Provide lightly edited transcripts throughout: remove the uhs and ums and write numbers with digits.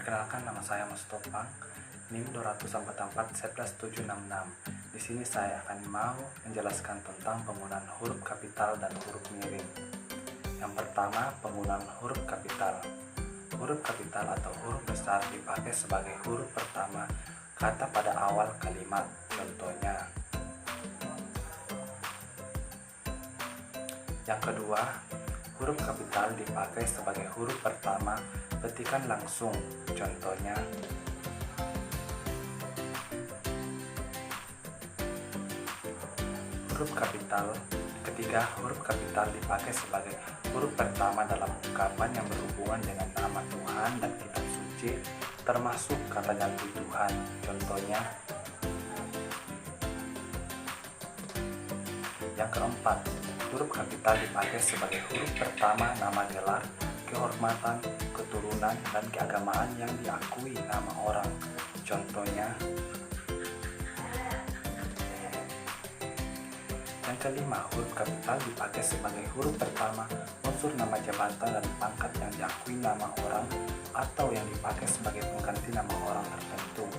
Perkenalkan, nama saya Mustopang, NIM 244-11766. Di sini saya akan mau menjelaskan tentang penggunaan huruf kapital dan huruf miring. Yang pertama, penggunaan huruf kapital. Huruf kapital atau huruf besar dipakai sebagai huruf pertama kata pada awal kalimat. Contohnya, yang kedua, huruf kapital dipakai sebagai huruf pertama petikan langsung. Contohnya, huruf kapital. Ketiga, huruf kapital dipakai sebagai huruf pertama dalam ungkapan yang berhubungan dengan nama Tuhan dan kitab suci, termasuk kata ganti Tuhan. Contohnya, yang keempat, huruf kapital dipakai sebagai huruf pertama nama gelar, kehormatan, keturunan, dan keagamaan yang diakui nama orang. Contohnya, yang kelima, huruf kapital dipakai sebagai huruf pertama unsur nama jabatan dan pangkat yang diakui nama orang atau yang dipakai sebagai pengganti nama orang tertentu,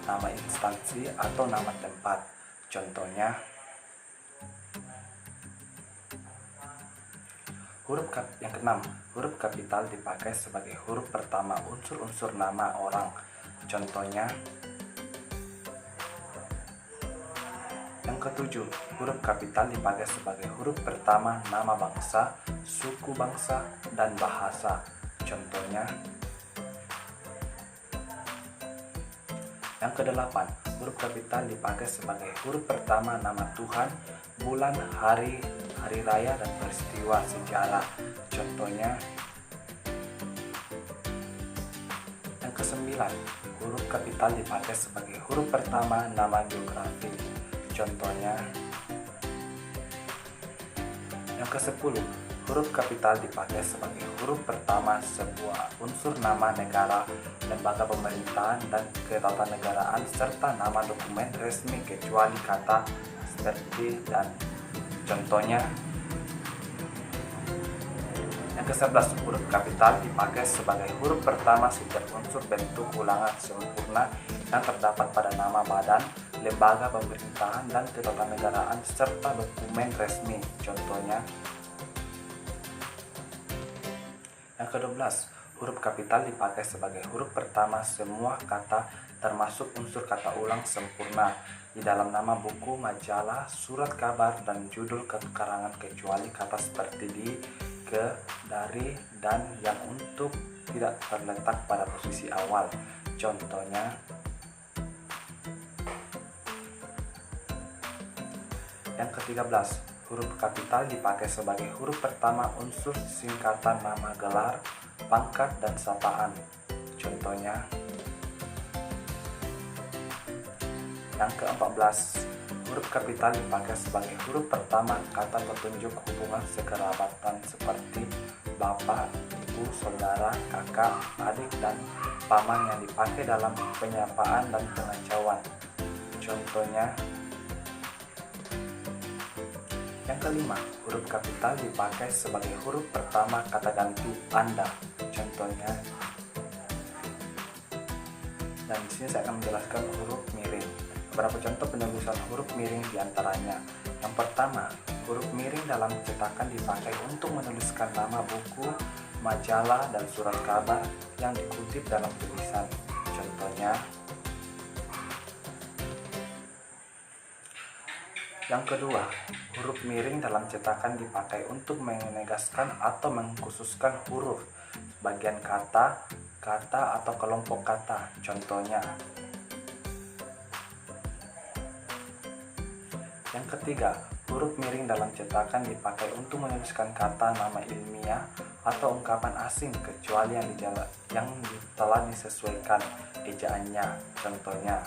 nama instansi atau nama tempat. Contohnya, yang keenam, huruf kapital dipakai sebagai huruf pertama unsur-unsur nama orang. Contohnya, yang ketujuh, huruf kapital dipakai sebagai huruf pertama nama bangsa, suku bangsa, dan bahasa. Contohnya, yang kedelapan, huruf kapital dipakai sebagai huruf pertama nama Tuhan, bulan, hari raya, dan peristiwa sejarah. Contohnya, yang kesembilan, huruf kapital dipakai sebagai huruf pertama nama geografi. Contohnya, yang kesepuluh, huruf kapital dipakai sebagai huruf pertama sebuah unsur nama negara, lembaga pemerintahan, dan ketatanegaraan, serta nama dokumen resmi kecuali kata seperti dan. Contohnya, yang ke-11, huruf kapital dipakai sebagai huruf pertama setiap unsur bentuk ulangan sempurna yang terdapat pada nama badan, lembaga pemerintahan, dan ketatanegaraan, serta dokumen resmi. Contohnya, yang ke-12, huruf kapital dipakai sebagai huruf pertama semua kata termasuk unsur kata ulang sempurna di dalam nama buku, majalah, surat kabar, dan judul karangan kecuali kata seperti di, ke, dari, dan yang untuk tidak terletak pada posisi awal. Contohnya, yang ke-13, huruf kapital dipakai sebagai huruf pertama unsur singkatan nama gelar, pangkat, dan sapaan. Contohnya, yang ke-14, huruf kapital dipakai sebagai huruf pertama kata petunjuk hubungan kekerabatan seperti bapak, ibu, saudara, kakak, adik, dan paman yang dipakai dalam penyapaan dan pengacauan. Contohnya, yang kelima, huruf kapital dipakai sebagai huruf pertama kata ganti Anda. Contohnya, dan di sini saya akan menjelaskan huruf miring. Beberapa contoh penulisan huruf miring diantaranya. Yang pertama, huruf miring dalam cetakan dipakai untuk menuliskan nama buku, majalah, dan surat kabar yang dikutip dalam tulisan. Contohnya, yang kedua, huruf miring dalam cetakan dipakai untuk menegaskan atau mengkhususkan huruf, bagian kata, atau kelompok kata. Contohnya, yang ketiga, huruf miring dalam cetakan dipakai untuk menuliskan kata nama ilmiah atau ungkapan asing kecuali yang telah disesuaikan ejaannya. Contohnya,